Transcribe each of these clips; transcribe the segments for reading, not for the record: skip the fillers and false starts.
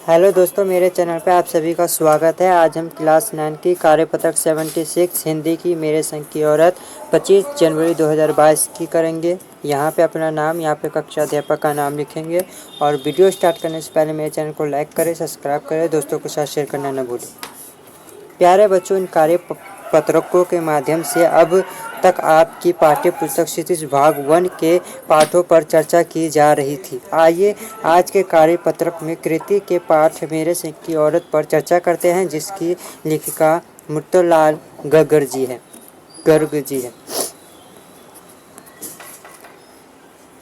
Hello दोस्तों, मेरे channel पे आप सभी का स्वागत है। आज हम क्लास 9 की कार्यपत्रक 76 हिंदी की मेरे संग की औरत 25 जनवरी 2022 की करेंगे। यहाँ पे अपना नाम, यहाँ पे कक्षा अध्यापक का नाम लिखेंगे। और वीडियो स्टार्ट करने से पहले मेरे चैनल को लाइक करें, सब्सक्राइब करें, दोस्तों के साथ शेयर करना न भूलें। प्यारे बच्चों, इन कार्यपत्रकों के माध्यम से अब तक आपकी पाठ्य पुस्तक क्षितिज भाग 1 के पाठों पर चर्चा की जा रही थी। आइए आज के कार्यपत्रक में कृति के पाठ मेरे सिंह की औरत पर चर्चा करते हैं, जिसकी लेखिका मुत्तुलाल गर्ग जी है।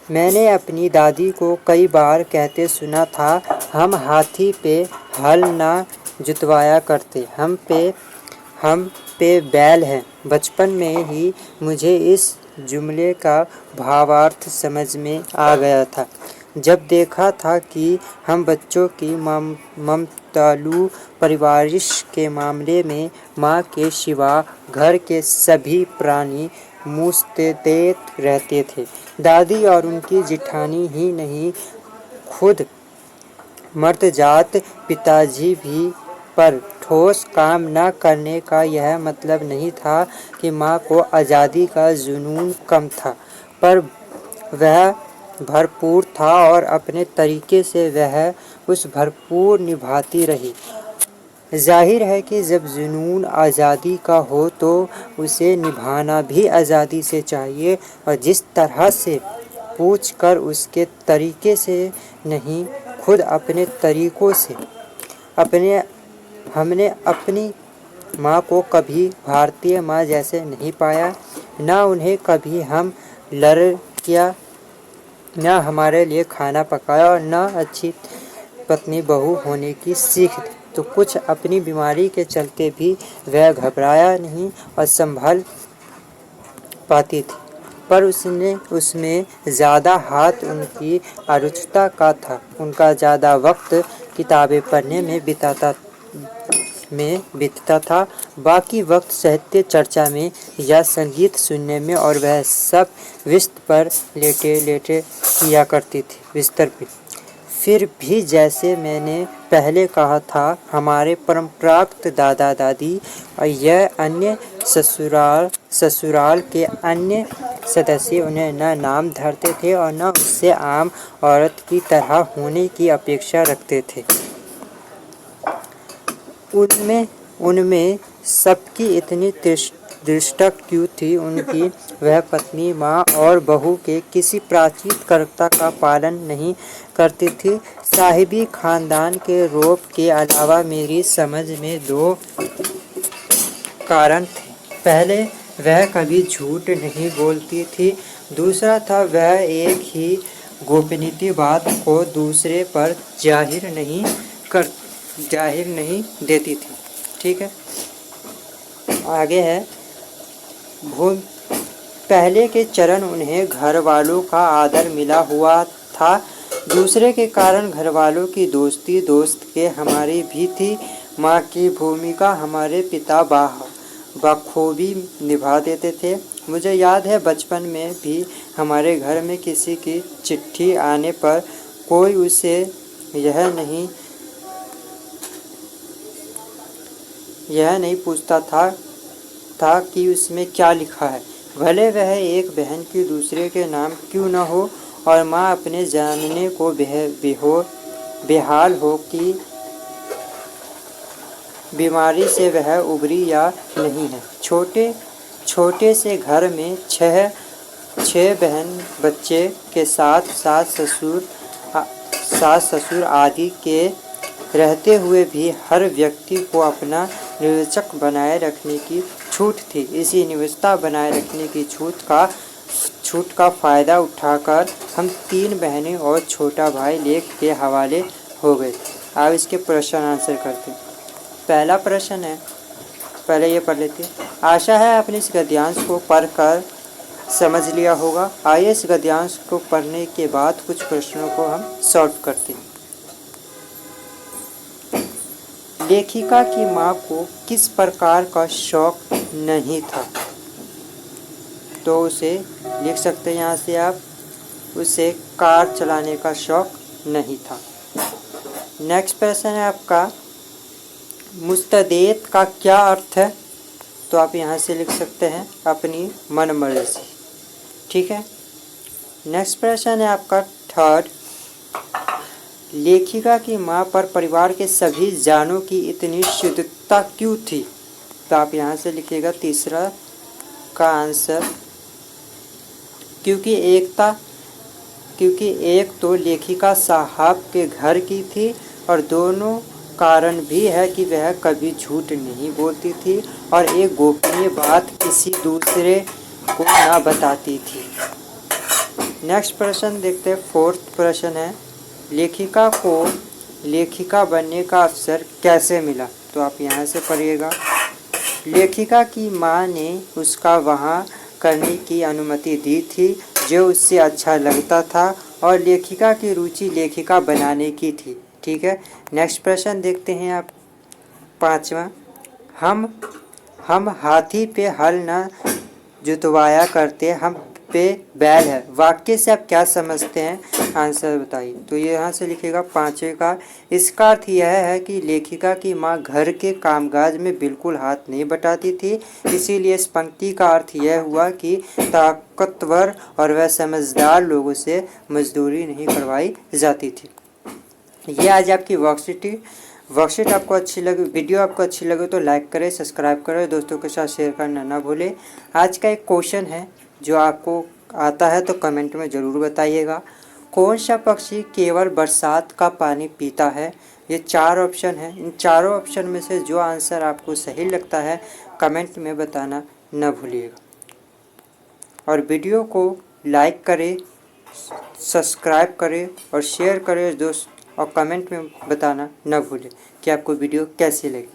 मैंने अपनी दादी को कई बार कहते सुना था, हम हाथी पे हल ना जुतवाया करते, हम पे बैल हैं। बचपन में ही मुझे इस जुमले का भावार्थ समझ में आ गया था, जब देखा था कि हम बच्चों की ममतालु परवरिश के मामले में माँ के सिवा घर के सभी प्राणी मुस्तैद रहते थे। दादी और उनकी जिठानी ही नहीं, खुद मर्दजात पिताजी भी। पर ठोस काम न करने का यह मतलब नहीं था कि माँ को आज़ादी का जुनून कम था, पर वह भरपूर था और अपने तरीके से वह उस भरपूर निभाती रही। जाहिर है कि जब जुनून आज़ादी का हो तो उसे निभाना भी आज़ादी से चाहिए, और जिस तरह से पूछ कर उसके तरीके से नहीं, खुद अपने तरीकों से। हमने अपनी माँ को कभी भारतीय माँ जैसे नहीं पाया, न उन्हें कभी हम लड़ किया, न हमारे लिए खाना पकाया, और न अच्छी पत्नी बहू होने की सीख दी। तो कुछ अपनी बीमारी के चलते भी वह घबराया नहीं और संभल पाती थी, पर उसमें ज़्यादा हाथ उनकी अरुचिता का था। उनका ज़्यादा वक्त किताबें पढ़ने में बीतता था, बाकी वक्त साहित्य चर्चा में या संगीत सुनने में, और वह सब बिस्तर पर लेटे किया करती थी। बिस्तर पर फिर भी, जैसे मैंने पहले कहा था, हमारे परंपरागत दादा दादी और यह अन्य ससुराल के अन्य सदस्य उन्हें न नाम धरते थे और न उससे आम औरत की तरह होने की अपेक्षा रखते थे। उनमें सबकी इतनी दृष्टता क्यों थी? उनकी वह पत्नी, माँ और बहू के किसी प्राचीन कर्तव्य का पालन नहीं करती थी। साहिबी खानदान के रौब के अलावा मेरी समझ में 2 कारण थे। पहले, वह कभी झूठ नहीं बोलती थी। दूसरा था, वह एक ही गोपनीय बात को दूसरे पर जाहिर नहीं देती थी। ठीक है, आगे है। पहले के चरण उन्हें घर वालों का आदर मिला हुआ था, दूसरे के कारण घर वालों की दोस्ती दोस्त के हमारी भी थी। माँ की भूमिका हमारे पिता बखूबी निभा देते थे। मुझे याद है, बचपन में भी हमारे घर में किसी की चिट्ठी आने पर कोई उसे यह नहीं पूछता था कि उसमें क्या लिखा है, भले वह एक बहन की दूसरे के नाम क्यों न हो, और माँ अपने जानने को बेहाल हो कि बीमारी से वह उबरी या नहीं है। छोटे से घर में 6 बहन बच्चे के साथ सास ससुर आदि के रहते हुए भी हर व्यक्ति को अपना निरीक्षक बनाए रखने की छूट थी। इसी निविष्ठा बनाए रखने की छूट का फायदा उठाकर हम 3 बहनें और छोटा भाई लेख के हवाले हो गए। अब इसके प्रश्न आंसर करते हैं। पहला प्रश्न है, पहले ये पढ़ लेते हैं। आशा है आपने इस गद्यांश को पढ़कर समझ लिया होगा। आइए इस गद्यांश को पढ़ने के बाद कुछ प्रश्नों को हम सॉल्व करते हैं। लेखिका की माँ को किस प्रकार का शौक नहीं था? तो उसे लिख सकते हैं यहाँ से आप, उसे कार चलाने का शौक नहीं था। नेक्स्ट प्रश्न है आपका, मुस्तदेद का क्या अर्थ है? तो आप यहाँ से लिख सकते हैं अपनी मनमर्जी। ठीक है। नेक्स्ट प्रश्न है आपका थर्ड, लेखिका की माँ पर परिवार के सभी जानों की इतनी शुद्धता क्यों थी? तो आप यहाँ से लिखिएगा तीसरा का आंसर, क्योंकि एक तो लेखिका साहब के घर की थी और दोनों कारण भी है कि वह कभी झूठ नहीं बोलती थी और एक गोपनीय बात किसी दूसरे को ना बताती थी। नेक्स्ट प्रश्न देखते हैं। फोर्थ प्रश्न है, लेखिका को लेखिका बनने का अवसर कैसे मिला? तो आप यहाँ से पढ़िएगा, लेखिका की माँ ने उसका वहाँ करने की अनुमति दी थी जो उससे अच्छा लगता था और लेखिका की रुचि लेखिका बनाने की थी। ठीक है। नेक्स्ट प्रश्न देखते हैं आप, पांचवा, हम हाथी पे हल न जुतवाया करते, हम पे बैल है। वाक्य से आप क्या समझते हैं? आंसर बताइए। तो ये यहाँ से लिखेगा पांचवे का, इसका अर्थ यह है कि लेखिका की माँ घर के कामकाज में बिल्कुल हाथ नहीं बटाती थी, इसीलिए इस पंक्ति का अर्थ यह हुआ कि ताकतवर और वह समझदार लोगों से मजदूरी नहीं करवाई जाती थी। ये आज आपकी वर्कशीट आपको अच्छी लगे, वीडियो आपको अच्छी लगे तो लाइक करें, सब्सक्राइब करें, दोस्तों के साथ शेयर करना ना भूलें। आज का एक क्वेश्चन है, जो आपको आता है तो कमेंट में ज़रूर बताइएगा। कौन सा पक्षी केवल बरसात का पानी पीता है? ये 4 ऑप्शन है, इन चारों ऑप्शन में से जो आंसर आपको सही लगता है कमेंट में बताना न भूलिएगा। और वीडियो को लाइक करें, सब्सक्राइब करें और शेयर करें दोस्त, और कमेंट में बताना न भूलें कि आपको वीडियो कैसी लगी।